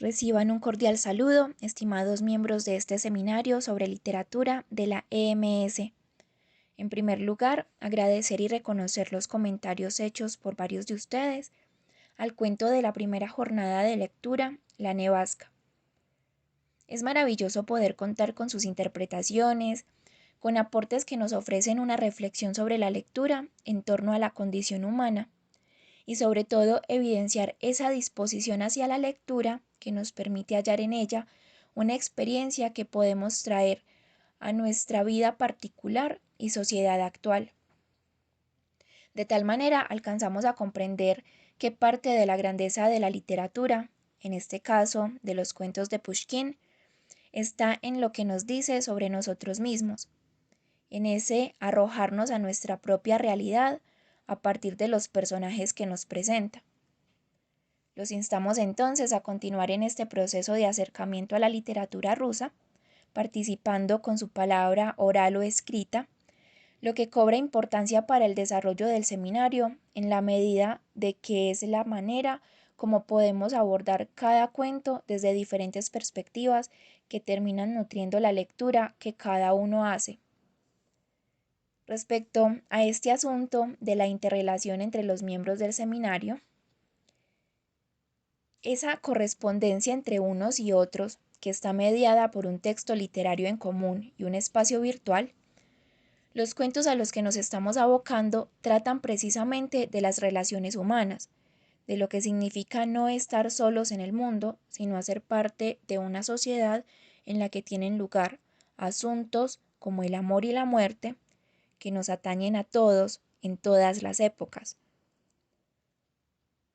Reciban un cordial saludo, estimados miembros de este seminario sobre literatura de la EMS. En primer lugar, agradecer y reconocer los comentarios hechos por varios de ustedes al cuento de la primera jornada de lectura, La Nevasca. Es maravilloso poder contar con sus interpretaciones, con aportes que nos ofrecen una reflexión sobre la lectura en torno a la condición humana y sobre todo evidenciar esa disposición hacia la lectura que nos permite hallar en ella una experiencia que podemos traer a nuestra vida particular y sociedad actual. De tal manera alcanzamos a comprender que parte de la grandeza de la literatura, en este caso de los cuentos de Pushkin, está en lo que nos dice sobre nosotros mismos, en ese arrojarnos a nuestra propia realidad a partir de los personajes que nos presenta. Los instamos entonces a continuar en este proceso de acercamiento a la literatura rusa, participando con su palabra oral o escrita, lo que cobra importancia para el desarrollo del seminario en la medida de que es la manera como podemos abordar cada cuento desde diferentes perspectivas que terminan nutriendo la lectura que cada uno hace. Respecto a este asunto de la interrelación entre los miembros del seminario, esa correspondencia entre unos y otros, que está mediada por un texto literario en común y un espacio virtual, los cuentos a los que nos estamos abocando tratan precisamente de las relaciones humanas, de lo que significa no estar solos en el mundo, sino hacer parte de una sociedad en la que tienen lugar asuntos como el amor y la muerte, que nos atañen a todos en todas las épocas.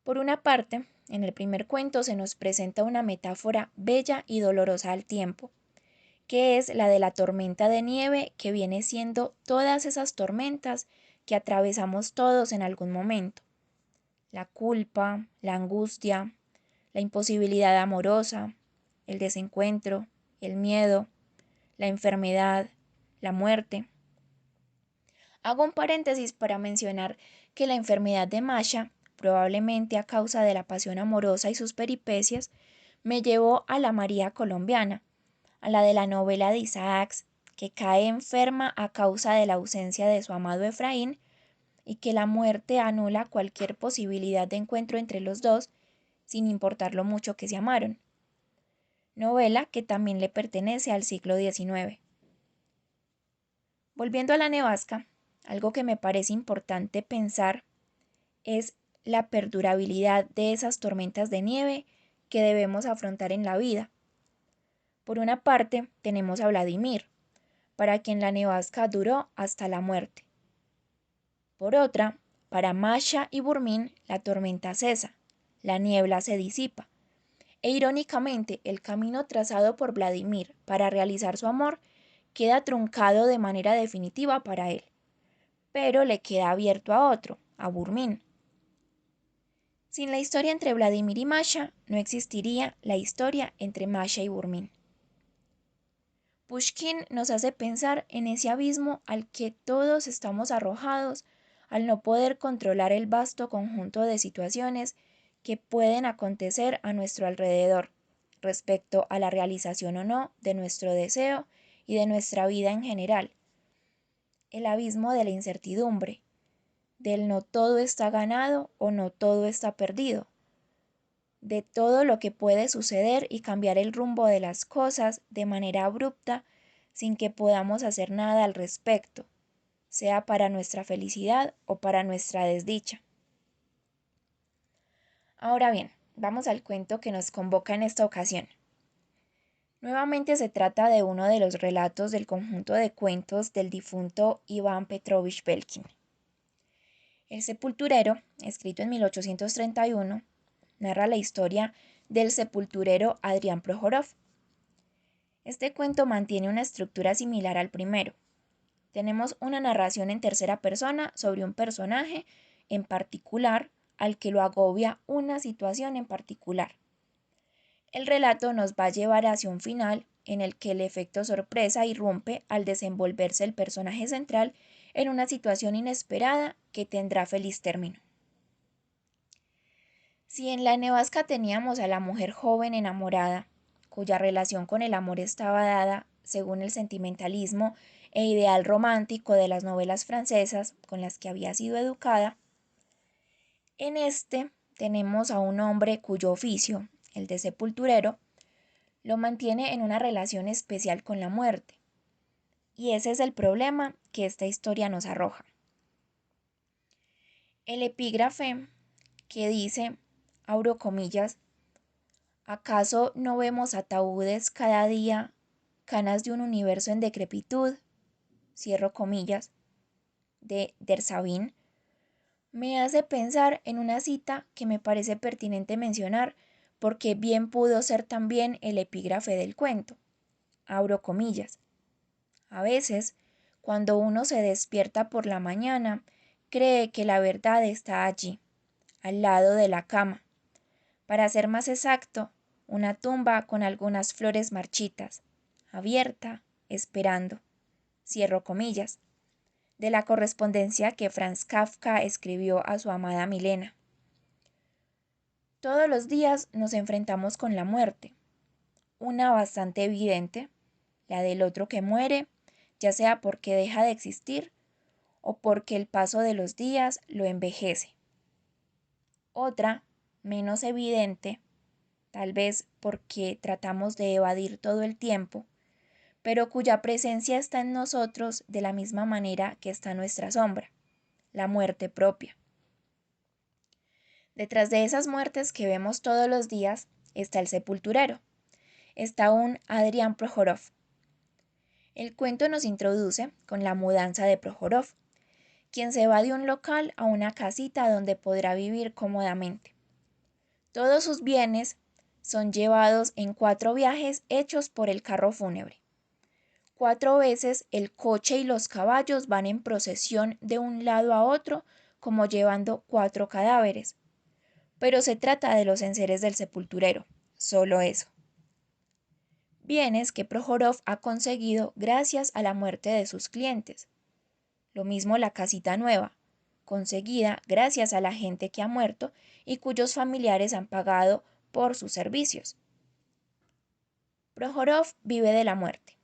Por una parte, en el primer cuento se nos presenta una metáfora bella y dolorosa al tiempo, que es la de la tormenta de nieve, que viene siendo todas esas tormentas que atravesamos todos en algún momento. La culpa, la angustia, la imposibilidad amorosa, el desencuentro, el miedo, la enfermedad, la muerte. Hago un paréntesis para mencionar que la enfermedad de Masha, probablemente a causa de la pasión amorosa y sus peripecias, me llevó a la María colombiana, a la de la novela de Isaacs, que cae enferma a causa de la ausencia de su amado Efraín y que la muerte anula cualquier posibilidad de encuentro entre los dos, sin importar lo mucho que se amaron. Novela que también le pertenece al siglo XIX. Volviendo a La Nevasca, algo que me parece importante pensar es la perdurabilidad de esas tormentas de nieve que debemos afrontar en la vida. Por una parte, tenemos a Vladimir, para quien la nevasca duró hasta la muerte. Por otra, para Masha y Burmín, la tormenta cesa, la niebla se disipa, e irónicamente, el camino trazado por Vladimir para realizar su amor queda truncado de manera definitiva para él, pero le queda abierto a otro, a Burmín. Sin la historia entre Vladimir y Masha, no existiría la historia entre Masha y Burmín. Pushkin nos hace pensar en ese abismo al que todos estamos arrojados al no poder controlar el vasto conjunto de situaciones que pueden acontecer a nuestro alrededor respecto a la realización o no de nuestro deseo y de nuestra vida en general. El abismo de la incertidumbre, del no todo está ganado o no todo está perdido, de todo lo que puede suceder y cambiar el rumbo de las cosas de manera abrupta sin que podamos hacer nada al respecto, sea para nuestra felicidad o para nuestra desdicha. Ahora bien, vamos al cuento que nos convoca en esta ocasión. Nuevamente se trata de uno de los relatos del conjunto de cuentos del difunto Iván Petrovich Belkin. El sepulturero, escrito en 1831, narra la historia del sepulturero Adrián Prohorov. Este cuento mantiene una estructura similar al primero. Tenemos una narración en tercera persona sobre un personaje en particular al que lo agobia una situación en particular. El relato nos va a llevar hacia un final en el que el efecto sorpresa irrumpe al desenvolverse el personaje central en una situación inesperada que tendrá feliz término. Si en la nevasca teníamos a la mujer joven enamorada, cuya relación con el amor estaba dada según el sentimentalismo e ideal romántico de las novelas francesas con las que había sido educada, en este tenemos a un hombre cuyo oficio, el de sepulturero, lo mantiene en una relación especial con la muerte. Y ese es el problema que esta historia nos arroja. El epígrafe que dice, abro comillas, ¿acaso no vemos ataúdes cada día, canas de un universo en decrepitud? Cierro comillas, de Dersabin, me hace pensar en una cita que me parece pertinente mencionar porque bien pudo ser también el epígrafe del cuento. Abro comillas. A veces, cuando uno se despierta por la mañana, cree que la verdad está allí, al lado de la cama. Para ser más exacto, una tumba con algunas flores marchitas, abierta, esperando. Cierro comillas. De la correspondencia que Franz Kafka escribió a su amada Milena. Todos los días nos enfrentamos con la muerte, una bastante evidente, la del otro que muere, ya sea porque deja de existir o porque el paso de los días lo envejece. Otra, menos evidente, tal vez porque tratamos de evadir todo el tiempo, pero cuya presencia está en nosotros de la misma manera que está nuestra sombra, la muerte propia. Detrás de esas muertes que vemos todos los días está el sepulturero, está un Adrián Prohorov. El cuento nos introduce con la mudanza de Prohorov, quien se va de un local a una casita donde podrá vivir cómodamente. Todos sus bienes son llevados en 4 viajes hechos por el carro fúnebre. 4 veces el coche y los caballos van en procesión de un lado a otro como llevando 4 cadáveres. Pero se trata de los enseres del sepulturero, solo eso. Bienes que Prohorov ha conseguido gracias a la muerte de sus clientes. Lo mismo la casita nueva, conseguida gracias a la gente que ha muerto y cuyos familiares han pagado por sus servicios. Prohorov vive de la muerte.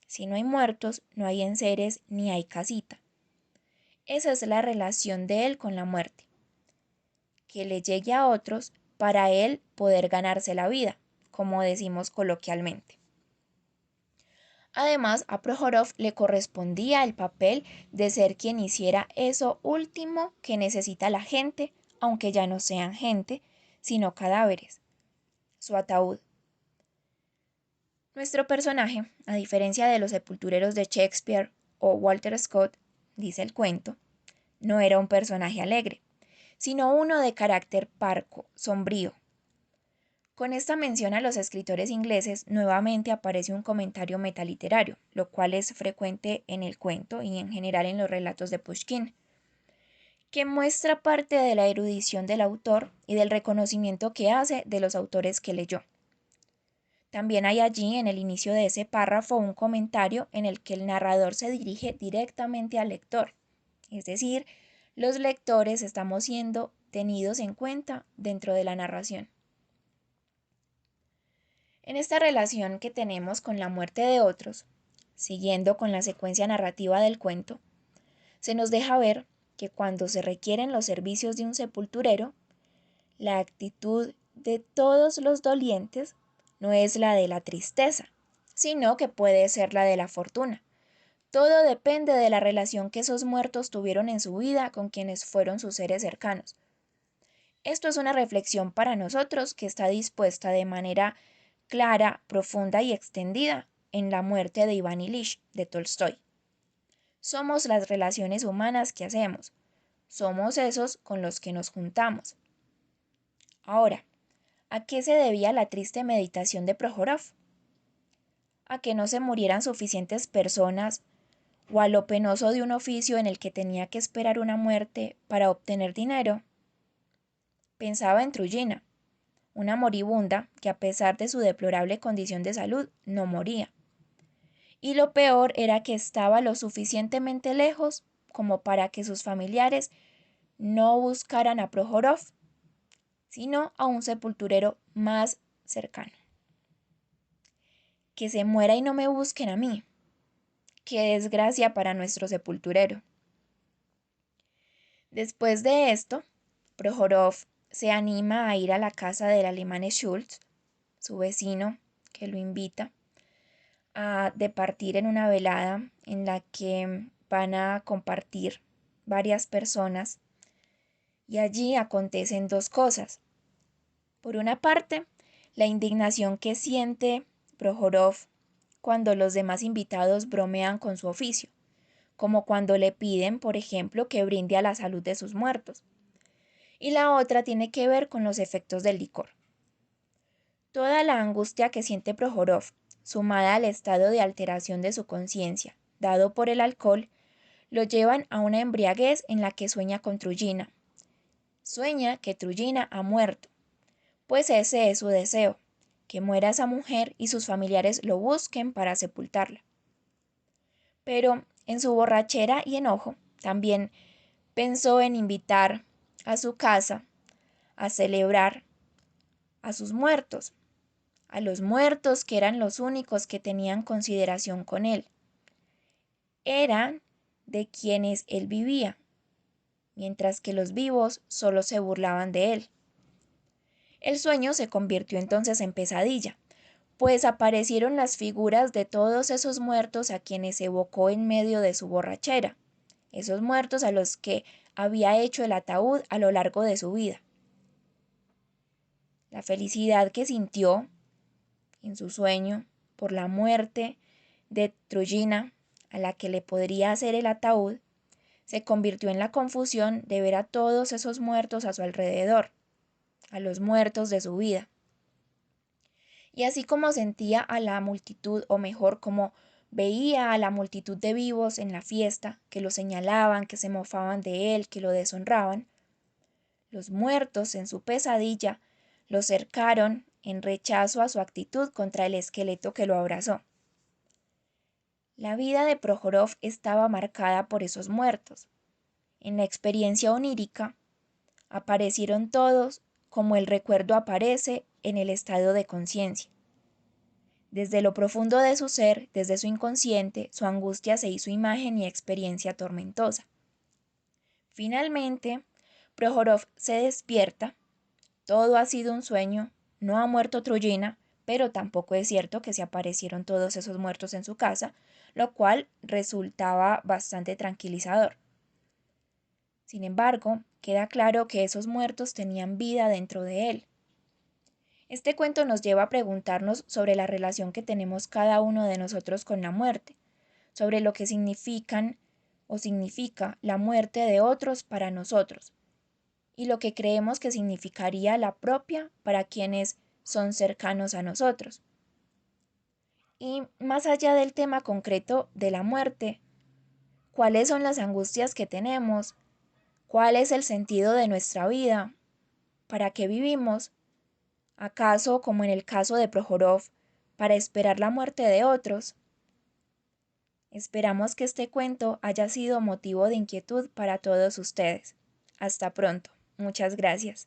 Si no hay muertos, no hay enseres ni hay casita. Esa es la relación de él con la muerte. Que le llegue a otros para él poder ganarse la vida, como decimos coloquialmente. Además, a Prohorov le correspondía el papel de ser quien hiciera eso último que necesita la gente, aunque ya no sean gente, sino cadáveres, su ataúd. Nuestro personaje, a diferencia de los sepultureros de Shakespeare o Walter Scott, dice el cuento, no era un personaje alegre, sino uno de carácter parco, sombrío. Con esta mención a los escritores ingleses nuevamente aparece un comentario metaliterario, lo cual es frecuente en el cuento y en general en los relatos de Pushkin, que muestra parte de la erudición del autor y del reconocimiento que hace de los autores que leyó. También hay allí en el inicio de ese párrafo un comentario en el que el narrador se dirige directamente al lector, es decir, los lectores estamos siendo tenidos en cuenta dentro de la narración. En esta relación que tenemos con la muerte de otros, siguiendo con la secuencia narrativa del cuento, se nos deja ver que cuando se requieren los servicios de un sepulturero, la actitud de todos los dolientes no es la de la tristeza, sino que puede ser la de la fortuna. Todo depende de la relación que esos muertos tuvieron en su vida con quienes fueron sus seres cercanos. Esto es una reflexión para nosotros que está dispuesta de manera clara, profunda y extendida en La muerte de Iván Ilich de Tolstoy. Somos las relaciones humanas que hacemos, somos esos con los que nos juntamos. Ahora, ¿a qué se debía la triste meditación de Prohorov? ¿A que no se murieran suficientes personas o a lo penoso de un oficio en el que tenía que esperar una muerte para obtener dinero? Pensaba en Trujina, una moribunda que a pesar de su deplorable condición de salud no moría. Y lo peor era que estaba lo suficientemente lejos como para que sus familiares no buscaran a Prohorov. sino a un sepulturero más cercano. Que se muera y no me busquen a mí. Qué desgracia para nuestro sepulturero. Después de esto, Prohorov se anima a ir a la casa del alemán Schultz, su vecino, que lo invita a departir en una velada en la que van a compartir varias personas, y allí acontecen dos cosas. Por una parte, la indignación que siente Prohorov cuando los demás invitados bromean con su oficio, como cuando le piden, por ejemplo, que brinde a la salud de sus muertos. Y la otra tiene que ver con los efectos del licor. Toda la angustia que siente Prohorov, sumada al estado de alteración de su conciencia, dado por el alcohol, lo llevan a una embriaguez en la que sueña con Trujina. Sueña que Trujina ha muerto, pues ese es su deseo, que muera esa mujer y sus familiares lo busquen para sepultarla. Pero en su borrachera y enojo, también pensó en invitar a su casa a celebrar a sus muertos, a los muertos que eran los únicos que tenían consideración con él. Eran de quienes él vivía, mientras que los vivos solo se burlaban de él. El sueño se convirtió entonces en pesadilla, pues aparecieron las figuras de todos esos muertos a quienes evocó en medio de su borrachera, esos muertos a los que había hecho el ataúd a lo largo de su vida. La felicidad que sintió en su sueño por la muerte de Trujina, a la que le podría hacer el ataúd, se convirtió en la confusión de ver a todos esos muertos a su alrededor, a los muertos de su vida. Y así como sentía a la multitud, o mejor, como veía a la multitud de vivos en la fiesta, que lo señalaban, que se mofaban de él, que lo deshonraban, los muertos en su pesadilla lo cercaron en rechazo a su actitud contra el esqueleto que lo abrazó. La vida de Prohorov estaba marcada por esos muertos. En la experiencia onírica, aparecieron todos como el recuerdo aparece en el estado de conciencia. Desde lo profundo de su ser, desde su inconsciente, su angustia se hizo imagen y experiencia tormentosa. Finalmente, Prohorov se despierta. Todo ha sido un sueño, no ha muerto Trujina, pero tampoco es cierto que se aparecieron todos esos muertos en su casa, lo cual resultaba bastante tranquilizador. Sin embargo, queda claro que esos muertos tenían vida dentro de él. Este cuento nos lleva a preguntarnos sobre la relación que tenemos cada uno de nosotros con la muerte, sobre lo que significan o significa la muerte de otros para nosotros, y lo que creemos que significaría la propia para quienes son cercanos a nosotros. Y más allá del tema concreto de la muerte, ¿cuáles son las angustias que tenemos? ¿Cuál es el sentido de nuestra vida? ¿Para qué vivimos? ¿Acaso, como en el caso de Prohorov, para esperar la muerte de otros? Esperamos que este cuento haya sido motivo de inquietud para todos ustedes. Hasta pronto. Muchas gracias.